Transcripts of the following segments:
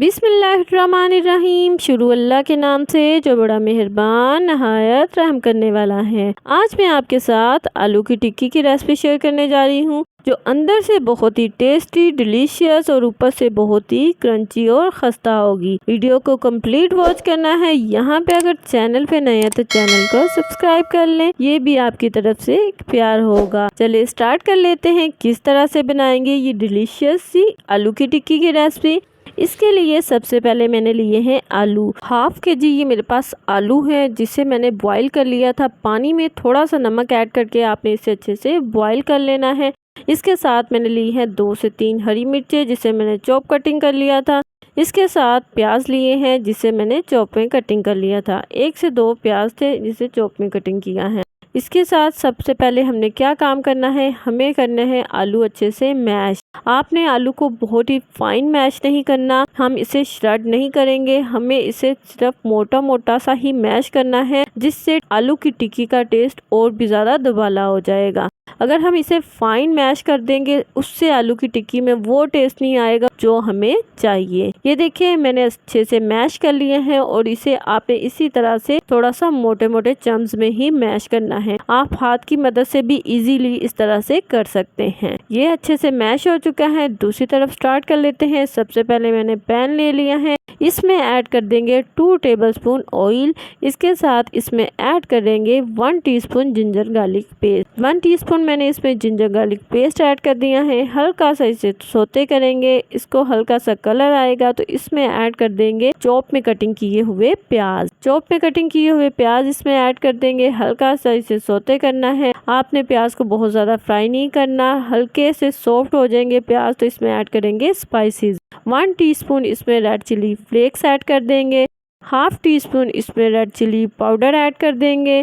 बिस्मिल्लाहिर्रहमानिर्रहीम। शुरू अल्लाह के नाम से जो बड़ा मेहरबान नहायत रहम करने वाला है। आज मैं आपके साथ आलू की टिक्की की रेसिपी शेयर करने जा रही हूँ, जो अंदर से बहुत ही टेस्टी, डिलीशियस और ऊपर से बहुत ही क्रंची और खस्ता होगी। वीडियो को कंप्लीट वॉच करना है। यहाँ पे अगर चैनल पे नए हैं तो चैनल को सब्सक्राइब कर लें, ये भी आपकी तरफ से एक प्यार होगा। चलिए स्टार्ट कर लेते हैं किस तरह से बनाएंगे ये डिलीशियस सी आलू की टिक्की की रेसिपी। इसके लिए सबसे पहले मैंने लिए हैं आलू। हाफ के जी ये मेरे पास आलू है, जिसे मैंने बॉईल कर लिया था। पानी में थोड़ा सा नमक ऐड करके आपने इसे अच्छे से बॉईल कर लेना है। इसके साथ मैंने ली है 2 से 3 हरी मिर्चें, जिसे मैंने चॉप कटिंग कर लिया था। इसके साथ प्याज लिए हैं, जिसे मैंने चॉप में कटिंग कर लिया था। 1 से 2 प्याज थे, जिसे चॉप में कटिंग किया है। इसके साथ सबसे पहले हमने क्या काम करना है, हमें करना है आलू अच्छे से मैश। आपने आलू को बहुत ही फाइन मैश नहीं करना, हम इसे श्रेड नहीं करेंगे, हमें इसे सिर्फ मोटा मोटा सा ही मैश करना है, जिससे आलू की टिक्की का टेस्ट और भी ज़्यादा दुबाला हो जाएगा। अगर हम इसे फाइन मैश कर देंगे, उससे आलू की टिक्की में वो टेस्ट नहीं आएगा जो हमें चाहिए। ये देखिए मैंने अच्छे से मैश कर लिए हैं, और इसे आपने इसी तरह से थोड़ा सा मोटे मोटे चम्स में ही मैश करना है। आप हाथ की मदद से भी इजीली इस तरह से कर सकते हैं। ये अच्छे से मैश हो चुका है। दूसरी तरफ स्टार्ट कर लेते हैं। सबसे पहले मैंने पैन ले लिया है, इसमें ऐड कर देंगे 2 टेबलस्पून ऑयल। इसके साथ इसमें ऐड करेंगे 1 teaspoon ginger garlic paste. 1 teaspoon मैंने इसमें जिंजर गार्लिक पेस्ट ऐड कर दिया है। हल्का सा इसे सोते करेंगे, इसको हल्का सा कलर आएगा तो इसमें ऐड कर देंगे चॉप में कटिंग किए हुए प्याज। चॉप में कटिंग किए हुए प्याज इसमें ऐड कर देंगे। हल्का सा इसे सोते करना है। आपने प्याज को बहुत ज्यादा फ्राई नहीं करना, हल्के से सॉफ्ट हो जाएंगे प्याज तो इसमें ऐड करेंगे स्पाइसेस। 1 टीस्पून इसमें रेड चिली फ्लेक्स ऐड कर देंगे। हाफ टीस्पून इसमें रेड चिली पाउडर ऐड कर देंगे।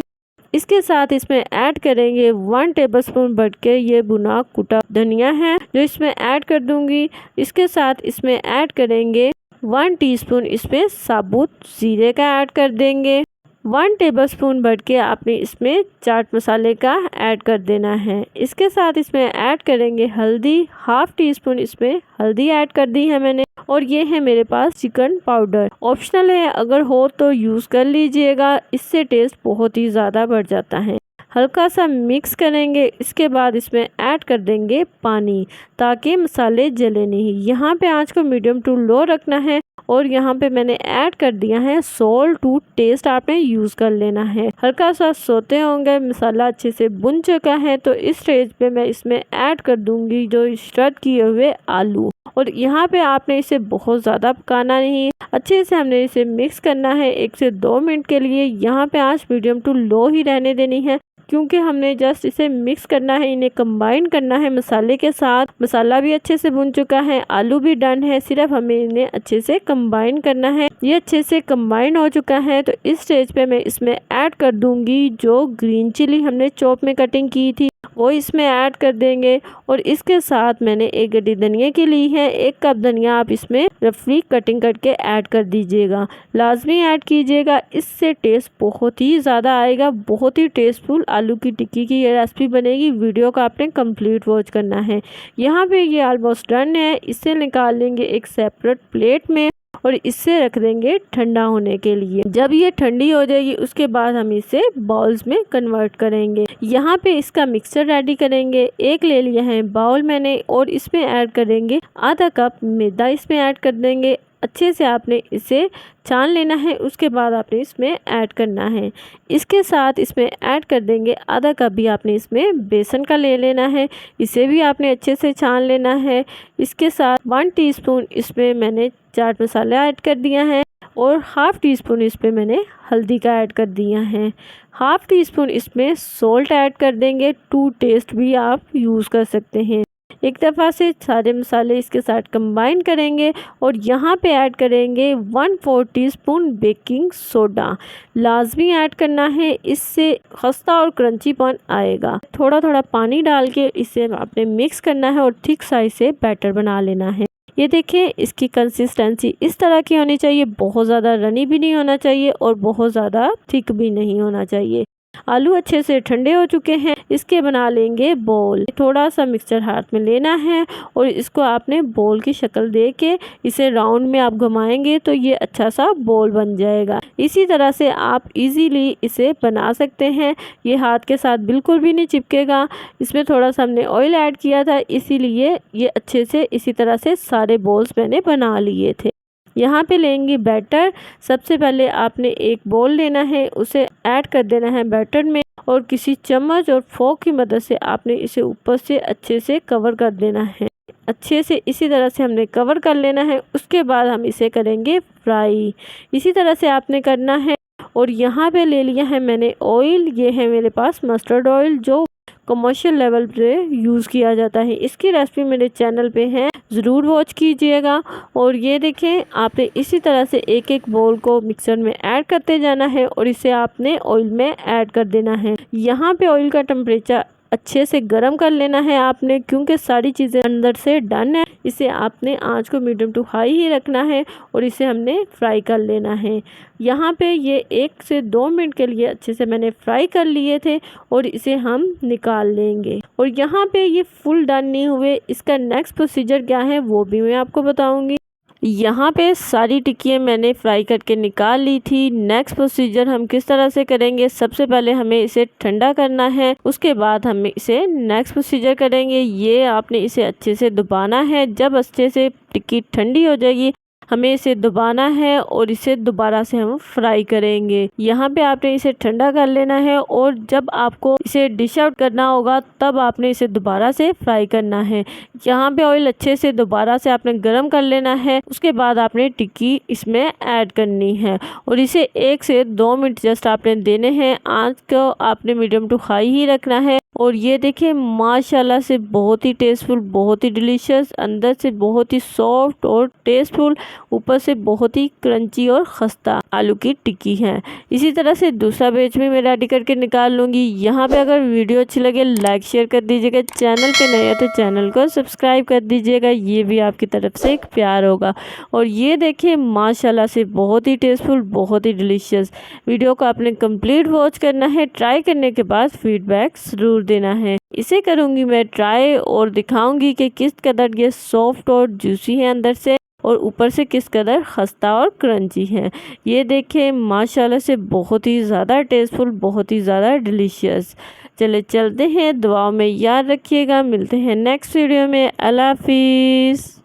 इसके साथ इसमें ऐड करेंगे 1 टेबलस्पून भर के ये भुना कुटा धनिया है, जो इसमें ऐड कर दूंगी। इसके साथ इसमें ऐड करेंगे 1 टीस्पून इसमें साबुत जीरे का ऐड कर देंगे। 1 टेबलस्पून भर के आपने इसमें चाट मसाले का ऐड कर देना है। इसके साथ इसमें ऐड करेंगे हल्दी। हाफ टीस्पून इसमें हल्दी ऐड कर दी है मैंने, और ये है मेरे पास चिकन पाउडर। ऑप्शनल है, अगर हो तो यूज कर लीजिएगा, इससे टेस्ट बहुत ही ज्यादा बढ़ जाता है। हल्का सा मिक्स करेंगे। इसके बाद इसमें ऐड कर देंगे पानी, ताकि मसाले जले नहीं। यहाँ पे आंच को मीडियम टू लो रखना है, और यहाँ पे मैंने ऐड कर दिया है सॉल्ट टू टेस्ट, आपने यूज कर लेना है। हल्का सा सोते होंगे, मसाला अच्छे से भुन चुका है तो इस स्टेज पे मैं इसमें ऐड कर दूंगी जो श्रेड किए हुए आलू। और यहाँ पे आपने इसे बहुत ज़्यादा पकाना नहीं, अच्छे से हमने इसे मिक्स करना है 1 से 2 मिनट के लिए। यहाँ पे आंच मीडियम टू लो ही रहने देनी है, क्योंकि हमने जस्ट इसे मिक्स करना है, इन्हें कंबाइन करना है मसाले के साथ। मसाला भी अच्छे से भुन चुका है, आलू भी डन है, सिर्फ हमें इन्हें अच्छे से कंबाइन करना है। ये अच्छे से कंबाइन हो चुका है तो इस स्टेज पे मैं इसमें ऐड कर दूंगी जो ग्रीन चिली हमने चॉप में कटिंग की थी, वो इसमें ऐड कर देंगे। और इसके साथ मैंने 1 गड्डी धनिया की ली है। 1 कप धनिया आप इसमें रफली कटिंग करके ऐड कर दीजिएगा, लाजमी ऐड कीजिएगा, इससे टेस्ट बहुत ही ज़्यादा आएगा। बहुत ही टेस्टफुल आलू की टिक्की की ये रेसिपी बनेगी। वीडियो को आपने कंप्लीट वॉच करना है। यहाँ पे ये ऑलमोस्ट डन है। इसे निकाल लेंगे एक सेपरेट प्लेट में, और इससे रख देंगे ठंडा होने के लिए। जब ये ठंडी हो जाएगी उसके बाद हम इसे बाउल्स में कन्वर्ट करेंगे। यहाँ पे इसका मिक्सचर रेडी करेंगे। एक ले लिया है बाउल मैंने, और इसमें ऐड करेंगे आधा कप मैदा, इसमें ऐड कर देंगे। अच्छे से आपने इसे छान लेना है, उसके बाद आपने इसमें ऐड करना है। इसके साथ इसमें ऐड कर देंगे आधा कप भी आपने इसमें बेसन का ले लेना है, इसे भी आपने अच्छे से छान लेना है। इसके साथ 1 टीस्पून इसमें मैंने चाट मसाला ऐड कर दिया है, और हाफ टीस्पून इसमें मैंने हल्दी का ऐड कर दिया है। हाफ टीस्पून इसमें सॉल्ट ऐड कर देंगे, टू टेस्ट भी आप यूज़ कर सकते हैं। एक दफ़ा से सारे मसाले इसके साथ कंबाइन करेंगे, और यहाँ पे ऐड करेंगे 1/4 टीस्पून बेकिंग सोडा, लाजमी ऐड करना है, इससे खस्ता और क्रंचीपन आएगा। थोड़ा थोड़ा पानी डाल के इसे आपने मिक्स करना है, और थिक साइज से बैटर बना लेना है। ये देखिए इसकी कंसिस्टेंसी इस तरह की होनी चाहिए, बहुत ज़्यादा रनी भी नहीं होना चाहिए और बहुत ज़्यादा थिक भी नहीं होना चाहिए। आलू अच्छे से ठंडे हो चुके हैं, इसके बना लेंगे बॉल। थोड़ा सा मिक्सचर हाथ में लेना है और इसको आपने बॉल की शक्ल दे के इसे राउंड में आप घुमाएंगे तो ये अच्छा सा बॉल बन जाएगा। इसी तरह से आप इजीली इसे बना सकते हैं। ये हाथ के साथ बिल्कुल भी नहीं चिपकेगा। इसमें थोड़ा सा हमने ऑयल ऐड किया था, इसीलिए ये अच्छे से इसी तरह से सारे बॉल्स मैंने बना लिए थे। यहाँ पे लेंगे बैटर। सबसे पहले आपने एक बॉल लेना है, उसे ऐड कर देना है बैटर में और किसी चम्मच और फोर्क की मदद से आपने इसे ऊपर से अच्छे से कवर कर देना है। अच्छे से इसी तरह से हमने कवर कर लेना है। उसके बाद हम इसे करेंगे फ्राई। इसी तरह से आपने करना है। और यहाँ पे ले लिया है मैंने ऑयल। ये है मेरे पास मस्टर्ड ऑयल जो कमर्शियल लेवल पे यूज़ किया जाता है। इसकी रेसिपी मेरे चैनल पे है, ज़रूर वॉच कीजिएगा। और ये देखें, आपने इसी तरह से एक एक बॉल को मिक्सर में ऐड करते जाना है और इसे आपने ऑयल में ऐड कर देना है। यहाँ पे ऑयल का टेम्परेचर अच्छे से गर्म कर लेना है आपने, क्योंकि सारी चीज़ें अंदर से डन है। इसे आपने आंच को मीडियम टू हाई ही रखना है और इसे हमने फ्राई कर लेना है। यहाँ पे ये 1 से 2 मिनट के लिए अच्छे से मैंने फ्राई कर लिए थे और इसे हम निकाल लेंगे। और यहाँ पे ये फुल डन नहीं हुए, इसका नेक्स्ट प्रोसीजर क्या है वो भी मैं आपको बताऊँगी। यहाँ पे सारी टिक्कियाँ मैंने फ्राई करके निकाल ली थी। नेक्स्ट प्रोसीजर हम किस तरह से करेंगे, सबसे पहले हमें इसे ठंडा करना है, उसके बाद हम इसे नेक्स्ट प्रोसीजर करेंगे। ये आपने इसे अच्छे से दबाना है। जब अच्छे से टिक्की ठंडी हो जाएगी हमें इसे दबाना है और इसे दोबारा से हम फ्राई करेंगे। यहाँ पे आपने इसे ठंडा कर लेना है और जब आपको इसे डिश आउट करना होगा तब आपने इसे दोबारा से फ्राई करना है। यहाँ पे ऑयल अच्छे से दोबारा से आपने गर्म कर लेना है। उसके बाद आपने टिक्की इसमें ऐड करनी है और इसे 1 से 2 मिनट जस्ट आपने देने हैं। आंच को आपने मीडियम टू हाई ही रखना है। और ये देखिए माशाल्लाह से बहुत ही टेस्टफुल, बहुत ही डिलीशियस, अंदर से बहुत ही सॉफ्ट और टेस्टफुल, ऊपर से बहुत ही क्रंची और खस्ता आलू की टिक्की है। इसी तरह से दूसरा बैच में मैं रेडी करके निकाल लूँगी। यहाँ पे अगर वीडियो अच्छी लगे लाइक शेयर कर दीजिएगा। चैनल पे नए हो तो चैनल को सब्सक्राइब कर दीजिएगा, ये भी आपकी तरफ से एक प्यार होगा। और ये देखिए माशाल्लाह से बहुत ही टेस्टफुल, बहुत ही डिलीशियस। वीडियो को आपने कंप्लीट वॉच करना है। ट्राई करने के बाद फीडबैक ज़रूर देना है। इसे करूँगी मैं ट्राई और दिखाऊंगी कि किस कदर ये सॉफ्ट और जूसी है अंदर से और ऊपर से किस कदर खस्ता और क्रंची है। ये देखें माशाल्लाह से बहुत ही ज़्यादा टेस्टफुल, बहुत ही ज़्यादा डिलीशियस। चले चलते हैं, दुआओं में याद रखिएगा। मिलते हैं नेक्स्ट वीडियो में। अल्लाह हाफिज़।